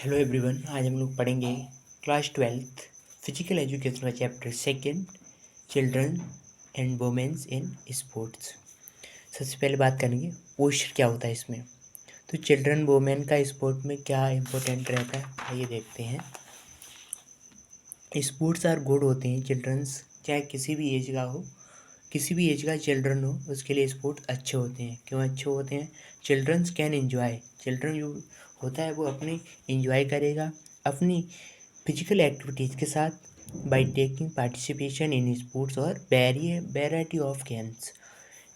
Hello everyone. आज हम लोग पढ़ेंगे क्लास 12th फिजिकल एजुकेशन का chapter second, children and women's in sports. सबसे पहले बात करेंगे पोस्चर क्या होता है इसमें। तो चिल्ड्रन वुमेन का स्पोर्ट में क्या इम्पोर्टेंट रहता है, आइए देखते हैं। स्पोर्ट्स आर गुड होते हैं चिल्ड्रंस, चाहे किसी भी एज का हो, किसी भी एज का चिल्ड्रन हो उसके लिए स्पोर्ट अच्छे होते हैं। क्यों अच्छे होते हैं? चिल्ड्रंस कैन एंजॉय, चिल्ड्रन जो होता है वो अपनी इंजॉय करेगा अपनी फिजिकल एक्टिविटीज़ के साथ by taking participation in sports और वेराइटी ऑफ गेम्स।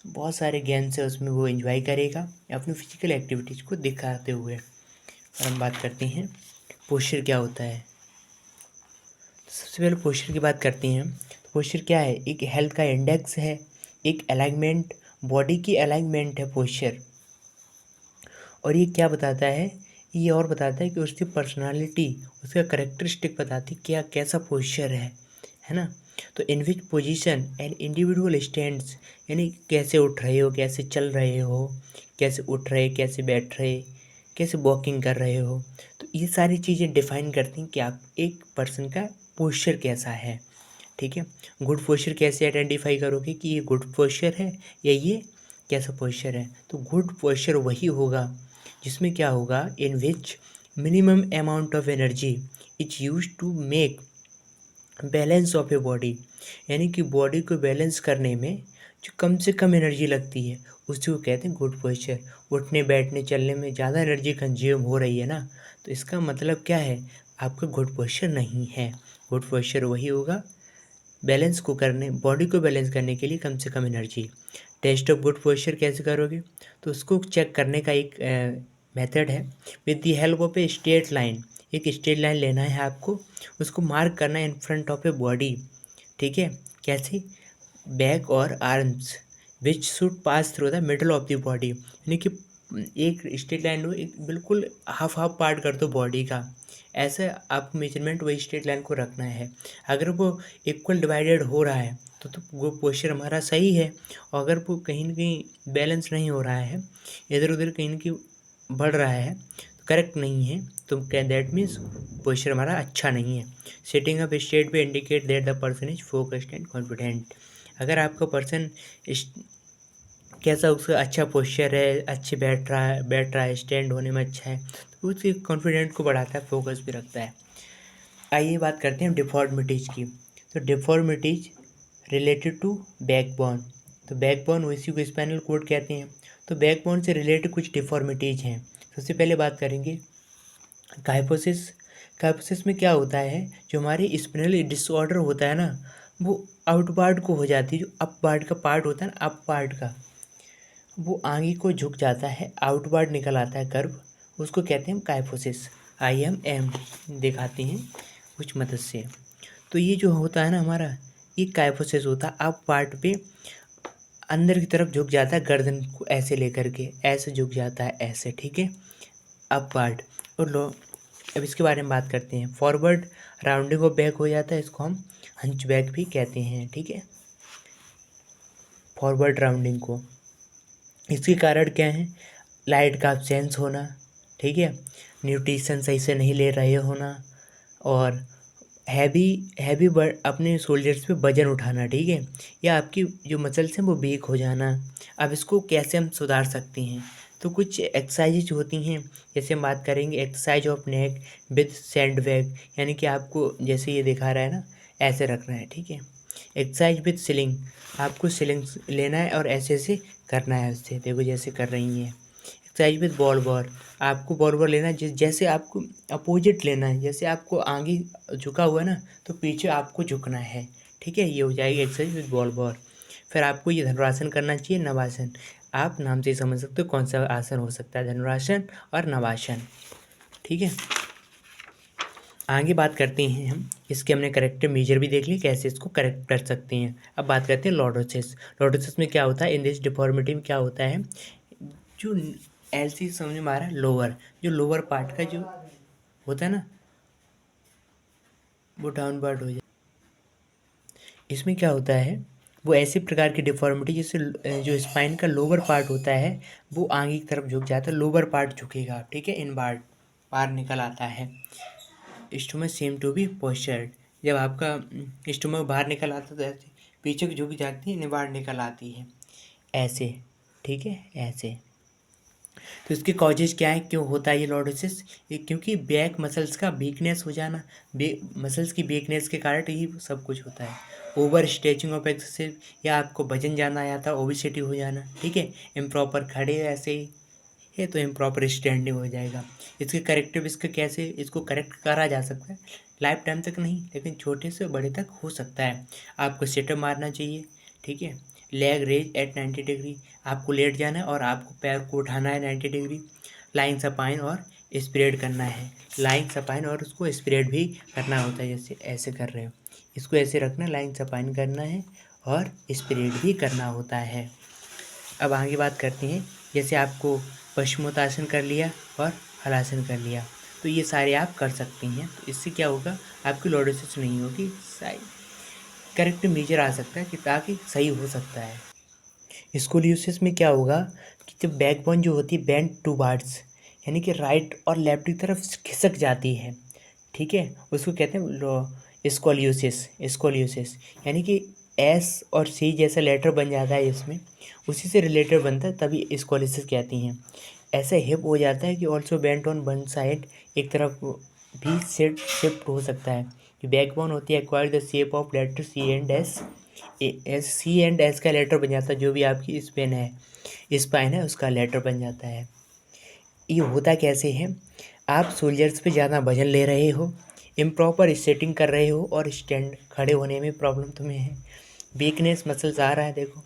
बहुत सारे गेम्स है उसमें वो एंजॉय करेगा अपनी फिजिकल एक्टिविटीज़ को दिखाते हुए। और हम बात करते हैं पोस्चर क्या होता है। तो सबसे पहले पोस्चर की बात करते हैं। तो पोस्चर क्या है? एक हेल्थ का इंडेक्स है, एक अलाइनमेंट, बॉडी की अलाइनमेंट है पोस्चर। और ये क्या बताता है? ये और बताता है कि उसकी पर्सनालिटी, उसका करेक्टरिस्टिक बताती क्या कैसा पोस्चर है ना। तो in which position and individual stands, यानी कैसे उठ रहे हो, कैसे चल रहे हो, कैसे उठ रहे, कैसे बैठ रहे, कैसे वॉकिंग कर रहे हो। तो ये सारी चीज़ें डिफाइन करती हैं कि आप एक पर्सन का पोस्चर कैसा है। ठीक है, गुड पोस्चर कैसे आइडेंटिफाई करोगे कि ये गुड पोस्चर है या ये कैसा पोस्चर है? तो गुड पोस्चर वही होगा जिसमें क्या होगा, in which minimum amount of energy is use to make balance of a body, यानी कि बॉडी को बैलेंस करने में जो कम से कम एनर्जी लगती है उसी को कहते हैं गुड पोस्चर। उठने बैठने चलने में ज़्यादा एनर्जी कंज्यूम हो रही है ना, तो इसका मतलब क्या है? आपका गुड पोस्चर नहीं है। गुड पोस्चर वही होगा बैलेंस को करने, बॉडी को बैलेंस करने के लिए कम से कम energy. Test of good posture कैसे करोगे? तो उसको चेक करने का एक मेथड है with the help of a straight line. एक स्ट्रेट लाइन लेना है आपको, उसको मार्क करना है in front of a body. ठीक है, कैसे? बैक और arms which should pass through the middle of the body, यानी कि एक स्ट्रेट लाइन हो, एक बिल्कुल हाफ हाफ पार्ट कर दो बॉडी का। ऐसे आपको मेजरमेंट वही स्ट्रेट लाइन को रखना है। अगर वो इक्वल डिवाइडेड हो रहा है तो वो पोस्चर हमारा सही है। और अगर वो कहीं ना कहीं बैलेंस नहीं हो रहा है, इधर उधर कहीं ना कहीं बढ़ रहा है, तो करेक्ट नहीं है, तो क्या दैट मीन्स पोस्चर हमारा अच्छा नहीं है। सिटिंग अप स्टेट पे indicate that the person is focused and confident. अगर आपका पर्सन कैसा, उसका अच्छा पोस्चर है, अच्छे बैठ रहा है, स्टैंड होने में अच्छा है, तो उसके कॉन्फिडेंट को बढ़ाता है, फोकस भी रखता है। आइए बात करते हैं डिफॉर्मिटीज़ की। तो डिफॉर्मिटीज रिलेटेड टू बैकबोन। तो बैकबोन इसी को स्पाइनल कोड कहते हैं। तो बैकबोन से रिलेटेड कुछ डिफॉर्मिटीज हैं। सबसे पहले बात करेंगे काइफोसिस। काइफोसिस में क्या होता है, जो हमारी स्पाइनल डिसऑर्डर होता है ना, वो आउट पार्ट को हो जाती है। जो अप पार्ट का पार्ट होता है ना, अप पार्ट का, वो आगे को झुक जाता है, आउटवर्ड निकल आता है कर्व, उसको कहते हैं काइफोसिस। आई एम दिखाते हैं कुछ मदद से। तो ये जो होता है ना हमारा, ये काइफोसिस होता है। अप पार्ट पे अंदर की तरफ झुक जाता है, गर्दन को ऐसे लेकर के ऐसे झुक जाता है ऐसे। ठीक है, अप पार्ट। और लो, अब इसके बारे में बात करते हैं। फॉरवर्ड राउंडिंग ऑफ बैक हो जाता है, इसको हम हंच बैक भी कहते हैं। ठीक है, फॉरवर्ड राउंडिंग को। इसके कारण क्या है? लाइट का अब्सेंस होना, ठीक है, न्यूट्रिशन सही से नहीं ले रहे होना, और हैवी हैवी अपने शोल्डर्स पे वजन उठाना। ठीक है, या आपकी जो मसल्स हैं वो वीक हो जाना। अब इसको कैसे हम सुधार सकते हैं? तो कुछ एक्सरसाइज होती हैं, जैसे हम बात करेंगे exercise of neck with sand bag, यानी कि आपको जैसे ये दिखा रहा है ना, ऐसे रखना है। ठीक है, एक्सरसाइज विद सिलिंग, आपको सिलिंग लेना है और ऐसे ऐसे करना है उससे, देखो जैसे कर रही हैं। एक्सरसाइज विद बॉल बॉल, आपको बॉल बॉल लेना है, जैसे आपको अपोजिट लेना है, जैसे आपको आगे झुका हुआ है ना, तो पीछे आपको झुकना है। ठीक है, ये हो जाएगी एक्सरसाइज विद बॉल बॉल। फिर आपको ये धनुरासन करना चाहिए, नवासन। आप नाम से ही समझ सकते हो कौन सा आसन हो सकता है, धनुरासन और नवासन। ठीक है, आगे बात करते हैं हम, इसके हमने करेक्टर मेजर भी देख ली, कैसे इसको करेक्ट कर सकते हैं। अब बात करते हैं लॉर्डोसिस। लॉर्डोसिस में क्या होता है? इन दिस डिफॉर्मिटी में क्या होता है, जो एलसी समझ में आ रहा है, लोअर, जो लोअर पार्ट का जो होता है ना, वो डाउन पार्ट हो जाए। इसमें क्या होता है, वो ऐसे प्रकार की डिफॉर्मिटी जैसे जो स्पाइन का लोअर पार्ट होता है वो आगे की तरफ झुक जाता है, लोअर पार्ट झुकेगा। ठीक है, इनवार्ड। बाहर निकल आता है। स्टोमक सेम टू बी पोस्चर्ड, जब आपका स्टोमक बाहर निकल आता है तो ऐसे पीछे को झुक जाती है, बाहर निकल आती है ऐसे, ठीक है ऐसे। तो इसके कॉजेज क्या है, क्यों होता है ये लॉर्डोसिस? क्योंकि बैक मसल्स का वीकनेस हो जाना, मसल्स की वीकनेस के कारण ही सब कुछ होता है। ओवर स्ट्रेचिंग ऑफ एक्सेसिव, या आपको वजन ज़्यादा आ जाता है, ओबिसिटी हो जाना, ठीक है। इम्प्रॉपर खड़े ऐसे ही है तो इम्प्रॉपर स्टैंडिंग हो जाएगा। इसके करेक्टिव, इसका कैसे इसको करेक्ट करा जा सकता है? लाइफ टाइम तक नहीं, लेकिन छोटे से बड़े तक हो सकता है। आपको सेटअप मारना चाहिए, ठीक है। लेग रेज एट 90 डिग्री, आपको लेट जाना है और आपको पैर को उठाना है 90 डिग्री। लाइंग सपाइन और स्प्रेड करना है, लाइंग सपाइन और उसको स्प्रेड भी करना होता है, जैसे ऐसे कर रहे हो, इसको ऐसे रखना, लाइंग सपाइन करना है और स्प्रेड भी करना होता है। अब आगे बात करते हैं, जैसे आपको पश्चिमोत्तासन कर लिया और हलासन कर लिया, तो ये सारे आप कर सकती हैं। तो इससे क्या होगा, आपकी लॉर्डोसिस नहीं होगी, सही करेक्ट मेजर आ सकता है कि ताकि सही हो सकता है। स्कोलियोसिस में क्या होगा कि जब बैकबोन जो होती है बेंड टूवर्ड्स, यानी कि राइट और लेफ्ट की तरफ खिसक जाती है, ठीक है, उसको कहते हैं स्कोलियोसिस। स्कोलियोसिस यानी कि एस और सी जैसा लेटर बन जाता है इसमें, उसी से रिलेटेड बनता है, तभी स्कोलियोसिस कहती हैं। ऐसा हिप हो जाता है कि also bent on one side, एक तरफ भी शिफ्ट हो सकता है। जो बैकबोन होती है acquire the shape of letter C and S, S C and S का लेटर बन जाता है, जो भी आपकी स्पाइन है उसका लेटर बन जाता है। ये होता कैसे है, आप सोल्जर्स पे ज़्यादा वजन ले रहे हो, इम्प्रॉपर सेटिंग कर रहे हो और स्टैंड खड़े होने में प्रॉब्लम तुम्हें है, वीकनेस मसल्स आ रहा है, देखो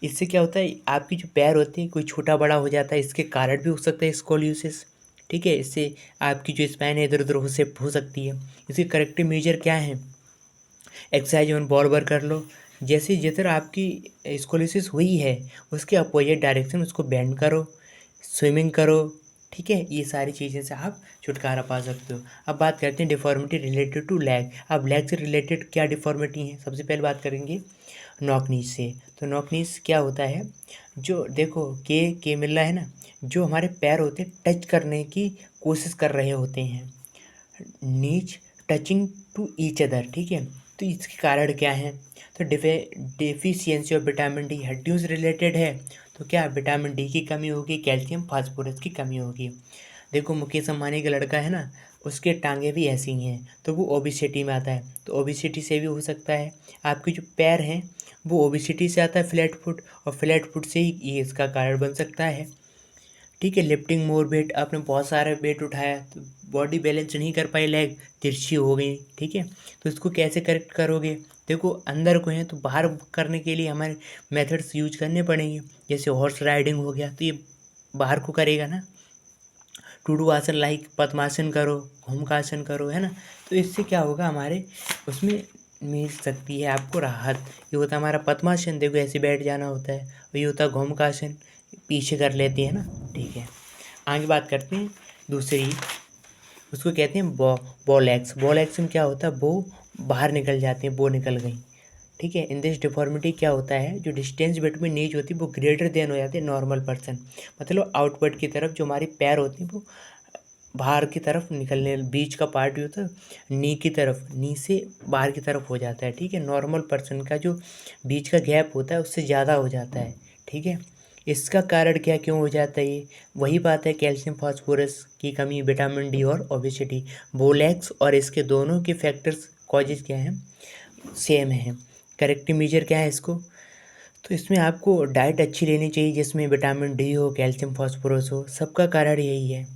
इससे क्या होता है, आपकी जो पैर होती है कोई छोटा बड़ा हो जाता है, इसके कारण भी हो सकता है स्कोलियोसिस, ठीक है। इससे आपकी जो स्पाइन है इधर उधर हो शिफ्ट हो सकती है। इसके करेक्टिव मेजर क्या है, एक्सरसाइज ऑन बॉल वर्क कर लो, जैसे जिधर आपकी स्कोलियोसिस हुई है उसके अपोजिट डायरेक्शन उसको बेंड करो, स्विमिंग करो, ठीक है। ये सारी चीज़ें से आप छुटकारा पा सकते हो। अब बात करते हैं डिफॉर्मिटी रिलेटेड टू लेग। अब लेग से रिलेटेड क्या डिफॉर्मिटी है, सबसे पहले बात करेंगे नॉक नीज से। तो नॉक नीज क्या होता है, जो देखो के मिल रहा है ना, जो हमारे पैर होते हैं टच करने की कोशिश कर रहे होते हैं, नीच टचिंग टू ईच अदर, ठीक है। तो इसके कारण क्या है, तो डेफिशिएंसी ऑफ विटामिन डी हड्डियों से रिलेटेड है, तो क्या विटामिन डी की कमी होगी, कैल्शियम फास्फोरस की कमी होगी। देखो मुकेश अंबानी का लड़का है ना, उसके टांगे भी ऐसी ही हैं, तो वो ओबिसिटी में आता है, तो ओबिसिटी से भी हो सकता है। आपके जो पैर हैं वो ओबिसिटी से आता है, फ्लैट फुट, और फ्लैट फुट से ही ये इसका कारण बन सकता है, ठीक है। लिफ्टिंग मोर वेट, आपने बहुत सारे वेट उठाया तो बॉडी बैलेंस नहीं कर पाई, लेग तिरछी हो गई, ठीक है। तो इसको कैसे करेक्ट करोगे, देखो अंदर को है तो बाहर करने के लिए हमारे मेथड्स यूज करने पड़ेंगे, जैसे हॉर्स राइडिंग हो गया तो ये बाहर को करेगा ना, टूडू आसन लाइक पद्मासन करो, घूमकासन करो, है ना। तो इससे क्या होगा, हमारे उसमें मिल सकती है आपको राहत। ये होता है हमारा पद्मासन, देखो ऐसे बैठ जाना होता है, और ये होता है घूमकासन, पीछे कर लेते हैं ना, ठीक है। आगे बात करते हैं दूसरी, उसको कहते हैं बॉल एक्स। बॉल एक्स में क्या होता है, वो बाहर निकल जाते हैं, वो निकल गई, ठीक है। इन दिस डिफॉर्मिटी क्या होता है, जो डिस्टेंस बिटवीन नीज होती है वो ग्रेटर देन हो जाती है नॉर्मल पर्सन, मतलब आउटवर्ड की तरफ जो हमारी पैर होती हैं वो बाहर की तरफ निकलने, बीच का पार्ट भी होता है नी की तरफ, नी से बाहर की तरफ हो जाता है, ठीक है। नॉर्मल पर्सन का जो बीच का गैप होता है उससे ज़्यादा हो जाता है, ठीक है। इसका कारण क्या, क्यों हो जाता है ये, वही बात है, कैल्शियम फास्फोरस की कमी, विटामिन डी और ओबेसिटी। बोलैक्स और इसके दोनों के फैक्टर्स कॉजेज क्या हैं, सेम है। करेक्टिव मेजर क्या है इसको, तो इसमें आपको डाइट अच्छी लेनी चाहिए जिसमें विटामिन डी हो, कैल्शियम फास्फोरस हो, सबका कारण यही है,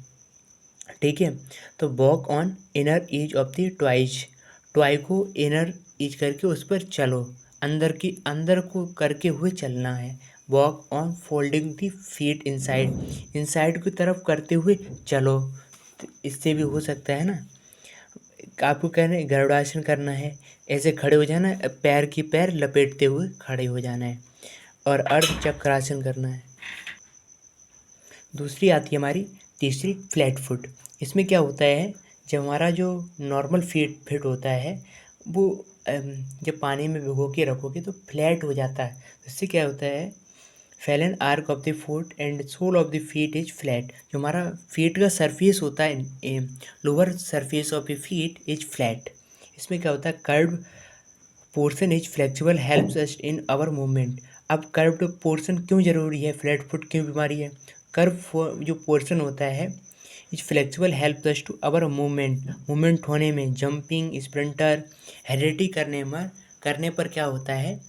ठीक है। तो walk on inner edge of the thighs, thigh को इनर एज करके उस पर चलो, अंदर को करके हुए चलना है। Walk on folding the feet inside, inside की तरफ करते हुए चलो, तो इससे भी हो सकता है ना। आपको कहना है गरुड़ासन करना है, ऐसे खड़े हो जाना है, पैर की पैर लपेटते हुए खड़े हो जाना है, और अर्ध चक्रासन करना है। दूसरी आती है हमारी तीसरी, फ्लैट फुट। इसमें क्या होता है, जब हमारा जो नॉर्मल फिट होता है वो जब पानी में भिगो के रखोगे तो फ्लैट हो जाता है, इससे क्या होता है, fallen arch of the foot and sole of the feet is flat. जो हमारा फीट का सरफेस होता है, lower surface of the feet is flat. इसमें क्या होता है, curve portion is flexible helps us in our movement. अब कर्व्ड पोर्शन क्यों जरूरी है, फ्लैट फुट क्यों बीमारी है? कर्व जो पोर्शन होता है is flexible helps us to our movement होने में, जंपिंग, स्प्रिंटर, हेरिडिटी करने पर क्या होता है,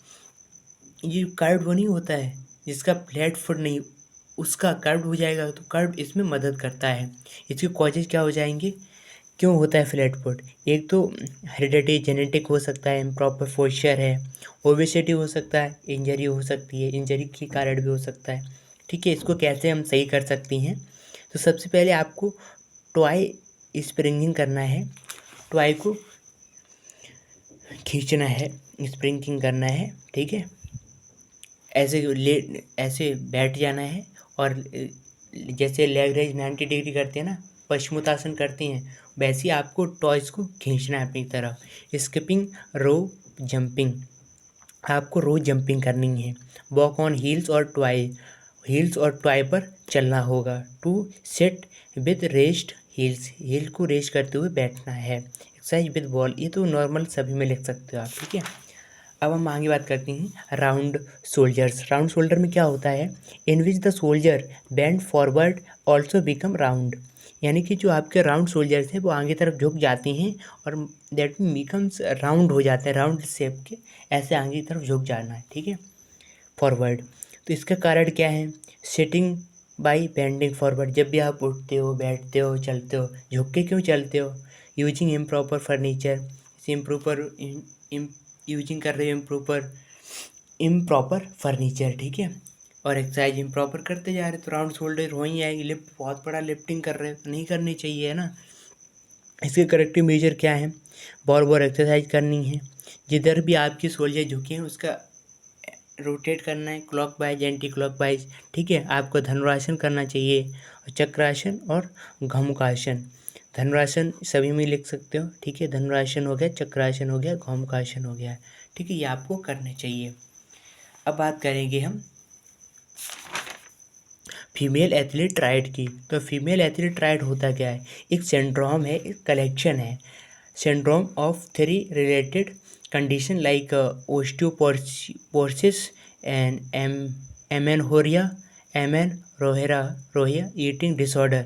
ये कर्व नहीं होता है जिसका फ्लैट फुट नहीं, उसका कर्व हो जाएगा, तो कर्व इसमें मदद करता है। इसके कॉजेज क्या हो जाएंगे, क्यों होता है फ्लैट फुट? एक तो हेरिडिटी जेनेटिक हो सकता है, इम्प्रॉपर पोस्चर है, ओबेसिटी हो सकता है, इंजरी हो सकती है, इंजरी के कारण भी हो सकता है। ठीक है, इसको कैसे हम सही कर सकती हैं? तो सबसे पहले आपको टॉय स्प्रिंगिंग करना है, टॉय को खींचना है, स्प्रिंगिंग करना है। ठीक है, ऐसे बैठ जाना है और जैसे लेग रेज 90 डिग्री करते हैं ना, पश्चिमोत्तासन करते हैं, वैसे ही आपको टॉयज को खींचना है अपनी तरफ। स्किपिंग, रो, जंपिंग, आपको रो जंपिंग करनी है। वॉक ऑन हील्स और टॉय पर चलना होगा। To sit with rest heels, heel को रेस्ट करते हुए बैठना है। एक्सरसाइज विद बॉल, ये तो नॉर्मल सभी में लिख सकते हो आप। ठीक है, अब हम आगे बात करते हैं राउंड शोल्डर्स। राउंड शोल्डर में क्या होता है, in which the shoulder bend forward also become round. यानी कि जो आपके राउंड शोल्डर्स हैं वो आगे तरफ झुक जाती हैं और दैट बिकम्स राउंड हो जाते हैं, राउंड शेप के, ऐसे आगे की तरफ झुक जाना है। ठीक है, फॉरवर्ड। तो इसका कारण क्या है, सिटिंग बाई बेंडिंग फॉरवर्ड, जब भी आप उठते हो, बैठते हो, चलते हो, झुक के क्यों चलते हो? Using improper furniture, improper using कर रहे हो इम्प्रॉपर फर्नीचर। ठीक है, और एक्सरसाइज इम्प्रॉपर करते जा रहे तो राउंड शोल्डर हो ही आएगी। लिफ्ट, बहुत बड़ा लिफ्टिंग कर रहे हो तो नहीं करनी चाहिए, है ना। इसके करेक्टिव मेजर क्या है, बार एक्सरसाइज करनी है, जिधर भी आपकी शोल्डर झुके हैं उसका रोटेट करना है, clock wise, anti clock wise. ठीक है, आपको धनुरासन करना चाहिए, चक्रासन और घमुकासन। धनुरासन सभी में लिख सकते हो। ठीक है, धनुरासन हो गया, चक्रासन हो गया, घमुकासन हो गया। ठीक है, ये आपको करने चाहिए। अब बात करेंगे हम फीमेल एथलीट ट्रायड की। तो फीमेल एथलीट ट्रायड होता क्या है, एक सिंड्रोम है, एक कलेक्शन है, syndrome of 3 related condition like osteoporosis and amenorrhea, रोहिया ईटिंग डिसऑर्डर।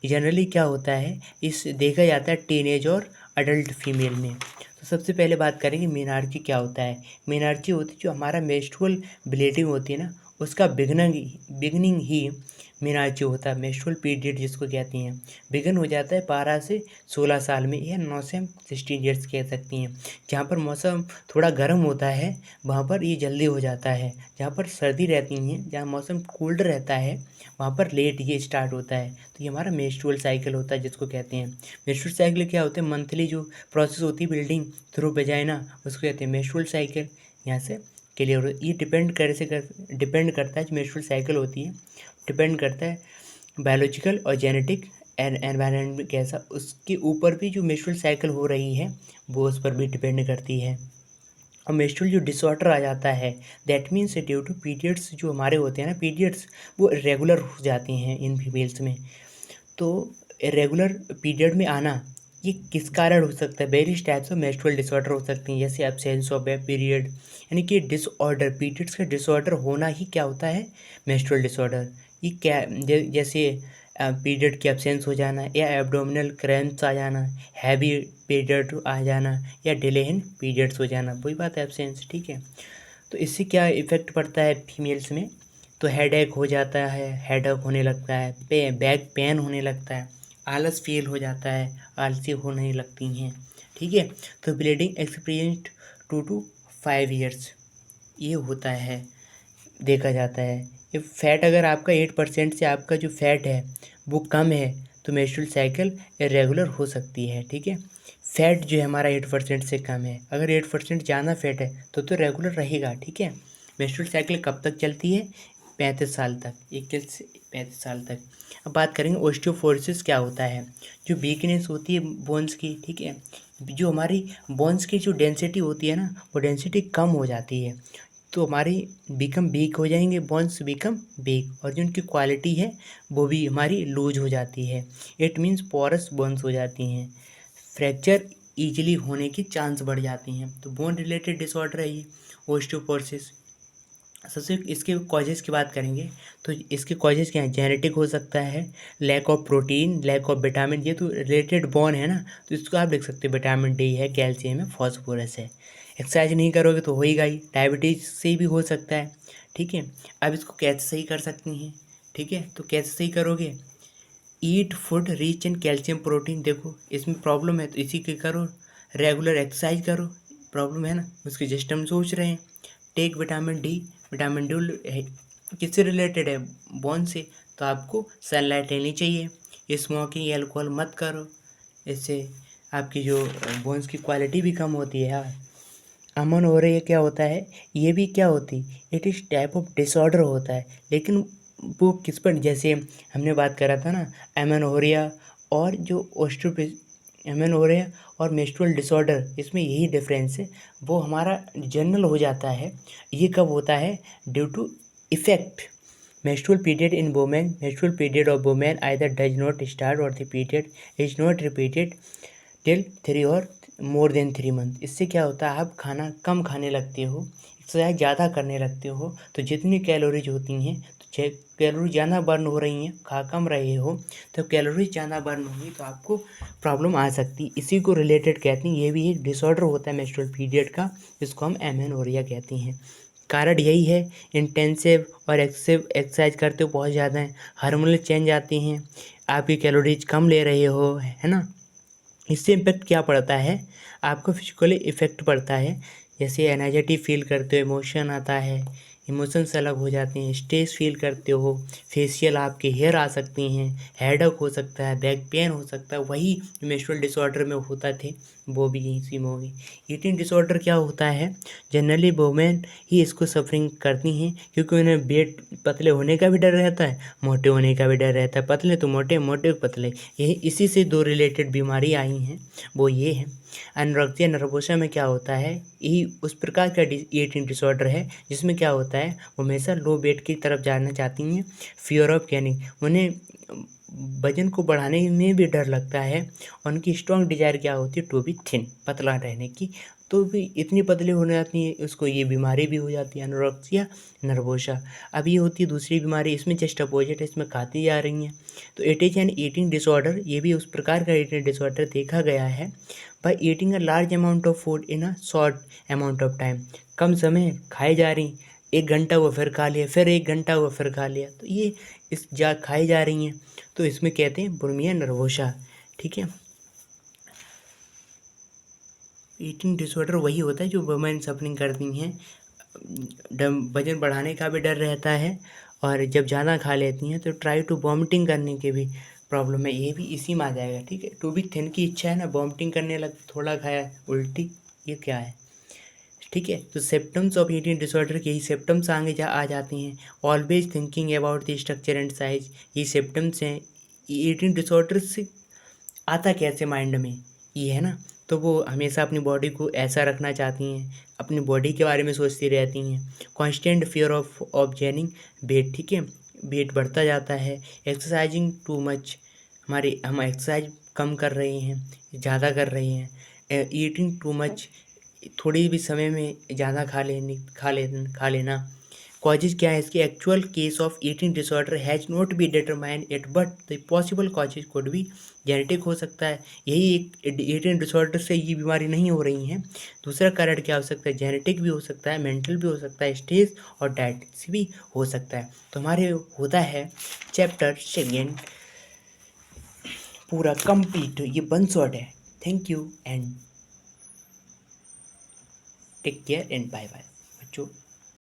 जनरली क्या होता है, इस देखा जाता है टीनेज और अडल्ट फीमेल में। तो सबसे पहले बात करेंगे मेनार्ची क्या होता है। मेनार्ची होती है जो हमारा मेंस्ट्रुअल ब्लीडिंग होती है ना, उसका बिगनिंग ही मेनार्ची होता है। मेंस्ट्रुअल पीरियड जिसको कहती हैं, बिगन हो जाता है 12 से 16 साल में, या 9 से 16 ईयर्स कह सकती हैं। जहाँ पर मौसम थोड़ा गर्म होता है वहाँ पर ये जल्दी हो जाता है, जहाँ पर सर्दी रहती है, जहाँ मौसम कोल्ड रहता है वहाँ पर लेट ये स्टार्ट होता है। तो ये हमारा मेंस्ट्रुअल साइकिल होता है जिसको कहते हैं। मेंस्ट्रुअल साइकिल क्या होते हैं, मंथली जो प्रोसेस होती है बिल्डिंग थ्रू वेजाइना, उसको कहते हैं मेंस्ट्रुअल साइकिल। यहाँ से क्लियर हो, ये डिपेंड करता है, जो मेंस्ट्रुअल साइकिल होती है डिपेंड करता है बायोलॉजिकल और जेनेटिक एनवायरनमेंट कैसा, उसके ऊपर भी जो मेंस्ट्रुअल साइकिल हो रही है वो उस पर भी डिपेंड करती है। और मेंस्ट्रुअल जो डिसऑर्डर आ जाता है, that means due to periods जो हमारे होते हैं ना, पीरियड्स वो रेगुलर हो जाती हैं इन फीमेल्स में। तो रेगुलर पीरियड में आना ये किस कारण हो सकता है, various types of menstrual disorder हो सकती हैं, जैसे एब्सेंस ऑफ ए पीरियड, यानी कि डिसऑर्डर, पीरियड्स का डिसऑर्डर होना ही क्या होता है, मेंस्ट्रुअल डिसऑर्डर। ये क्या, जैसे पीरियड की एब्सेंस हो जाना, या एब्डोमिनल क्रैम्प्स आ जाना, हैवी पीरियड आ जाना, या डिले इन पीरियड्स हो जाना, वही बात है एब्सेंस। ठीक है, तो इससे क्या इफ़ेक्ट पड़ता है फीमेल्स में, तो हेडेक हो जाता है, हेडेक होने लगता है, बैक पेन होने लगता है, आलस फील हो जाता है, आलसी होने लगती हैं। ठीक है, तो ब्लीडिंग एक्सपीरियंस्ड 2 to 5 ईयर्स ये होता है, देखा जाता है। ये फैट अगर आपका 8% से आपका जो फैट है वो कम है तो मेंस्ट्रुअल साइकिल इरेगुलर हो सकती है। ठीक है, फैट जो है हमारा 8% से कम है, अगर 8% ज़्यादा फैट है तो रेगुलर रहेगा। ठीक है, मेंस्ट्रुअल साइकिल कब तक चलती है, 35 साल तक, 21 से 35 साल तक। अब बात करेंगे ओस्टियोपोरोसिस क्या होता है, जो वीकनेस होती है बोन्स की। ठीक है, जो हमारी बोन्स की जो डेंसिटी होती है ना, वो डेंसिटी कम हो जाती है, तो हमारी बिकम वीक हो जाएंगे, बोन्स बिकम वीक, और जो उनकी क्वालिटी है वो भी हमारी लूज हो जाती है। इट मीन्स पोरस बोन्स हो जाती हैं, फ्रैक्चर ईजिली होने की चांस बढ़ जाती हैं। तो बोन रिलेटेड डिसऑर्डर है ये ओस्टियोपोरोसिस। सबसे इसके कॉजेज़ की बात करेंगे तो इसके कॉजेज़ क्या हैं? जेनेटिक हो सकता है, lack of protein, lack of vitamin, ये तो रिलेटेड बोन है ना, तो इसको आप लिख सकते हो विटामिन डी है, कैल्शियम है, फॉस्फोरस है। एक्सरसाइज नहीं करोगे तो होएगा ही, डायबिटीज़ से भी हो सकता है, ठीक है। अब इसको कैसे सही कर सकती हैं, ठीक है, तो कैसे सही करोगे? Eat food rich in calcium protein. देखो इसमें प्रॉब्लम है तो इसी के करो, रेगुलर एक्सरसाइज करो, प्रॉब्लम है ना, उसके जस्ट हम सोच रहे हैं। Take vitamin D, vitamin D किससे रिलेटेड है? बोन से, तो आपको सनलाइट लेनी चाहिए। स्मोकिंग एल्कोहल मत करो, इससे आपकी जो बोन्स की क्वालिटी भी कम होती है यार। अमन हो रही है क्या होता है, ये भी क्या होती, it is type of disorder होता है, लेकिन वो किस पर, जैसे हमने बात करा था ना एमेनोरिया और जो एमेनोरिया और मेंस्ट्रुअल डिसऑर्डर, इसमें यही डिफरेंस है, वो हमारा जनरल हो जाता है। ये कब होता है? Due to effect menstrual period in women, menstrual period of women either does not start or the period is not repeated till 3 और मोर देन 3 मंथ। इससे क्या होता है, आप खाना कम खाने लगते हो, एक्सरसाइज ज़्यादा करने लगते हो, तो जितनी कैलोरीज होती हैं, तो कैलोरी ज़्यादा बर्न हो रही हैं, खा कम रहे हो, तो कैलोरी ज़्यादा बर्न होगी तो आपको प्रॉब्लम आ सकती है। इसी को रिलेटेड कहते हैं, ये भी एक डिसऑर्डर होता है मेंस्ट्रुअल पीरियड का, जिसको हम एमेनोरिया कहते हैं। कारण यही है, इंटेंसिव और एक्सेसिव एक्सरसाइज करते हो बहुत ज़्यादा है, हार्मोनल चेंज आती हैं, आपकी कैलोरीज कम ले रहे हो, है ना। इससे इम्पेक्ट क्या पड़ता है, आपको फिजिकली इफ़ेक्ट पड़ता है, जैसे एनर्जेटिक फील करते हो, इमोशन आता है, इमोशंस अलग हो जाते हैं, स्ट्रेस फील करते हो, फेशियल आपके हेयर आ सकती हैं, हेडेक हो सकता है, बैक पेन हो सकता है, वही मेंस्ट्रुअल डिसऑर्डर में होता थे वो भी इसी में होगी। ईटिंग डिसऑर्डर क्या होता है, जनरली वुमेन ही इसको सफरिंग करती हैं, क्योंकि उन्हें वेट पतले होने का भी डर रहता है, मोटे होने का भी डर रहता है, पतले तो मोटे, मोटे पतले, यही इसी से 2 रिलेटेड बीमारी आई हैं, वो ये है। एनोरेक्सिया नर्वोसा में क्या होता है, यही उस प्रकार का ईटिंग डिसऑर्डर है जिसमें क्या होता है, वो हमेशा लो वेट की तरफ जाना चाहती हैं, फियर ऑफ गेनिंग, उन्हें वजन को बढ़ाने में भी डर लगता है, उनकी स्ट्रॉन्ग डिजायर क्या होती है, टू बी थिन, पतला रहने की, तो भी इतनी पतली होने जाती है, उसको ये बीमारी भी हो जाती है एनोरेक्सिया नर्वोसा। अब ये होती है दूसरी बीमारी, इसमें जस्ट अपोजिट है, इसमें खाती जा रही हैं, तो it is an eating disorder, ये भी उस प्रकार का ईटिंग डिसऑर्डर देखा गया है, by eating a large amount of food in a short amount of time, कम समय खाए जा रही, 1 घंटा हुआ फिर खा लिया, फिर 1 घंटा हुआ फिर खा लिया, तो ये इस खाई जा रही हैं, तो इसमें कहते हैं बुलिमिया नर्वोसा, ठीक है। ईटिंग डिसऑर्डर वही होता है जो वुमेन सफरिंग करती हैं, वजन बढ़ाने का भी डर रहता है, और जब ज़्यादा खा लेती हैं तो ट्राई टू वॉमिटिंग करने के भी प्रॉब्लम है, ये भी इसी में आ जाएगा, ठीक है। टू बी थिन की इच्छा है ना, वॉमिटिंग करने लग, थोड़ा खाया उल्टी, ये क्या है, ठीक है। तो सिम्टम्स ऑफ ईटिंग डिसऑर्डर के ही सिम्टम्स आगे आ जाती हैं, always thinking about the structure and size, ये सिम्टम्स हैं। ईटिंग डिसऑर्डर से आता कैसे माइंड में, ये है ना, तो वो हमेशा अपनी बॉडी को ऐसा रखना चाहती हैं, अपनी बॉडी के बारे में सोचती रहती हैं, constant fear of gaining weight, ठीक है, वेट बढ़ता जाता है, एक्सरसाइजिंग टू मच, हम एक्सरसाइज कम कर रहे हैं, ज़्यादा कर रहे हैं, ईटिंग टू मच, थोड़ी भी समय में ज़्यादा खा लेना। कॉजेज क्या है इसके, actual case of eating disorder has not be determined it, but the possible causes could भी जेनेटिक हो सकता है, यही एक ईटिंग डिसऑर्डर से ये बीमारी नहीं हो रही हैं। दूसरा कारण क्या हो सकता है, जेनेटिक भी हो सकता है, मेंटल भी हो सकता है, स्ट्रेस और डाइट से भी हो सकता है। तो हमारे होता है चैप्टर 2 पूरा कंप्लीट, ये 1 शॉट है। Thank you and take care and bye bye बच्चों।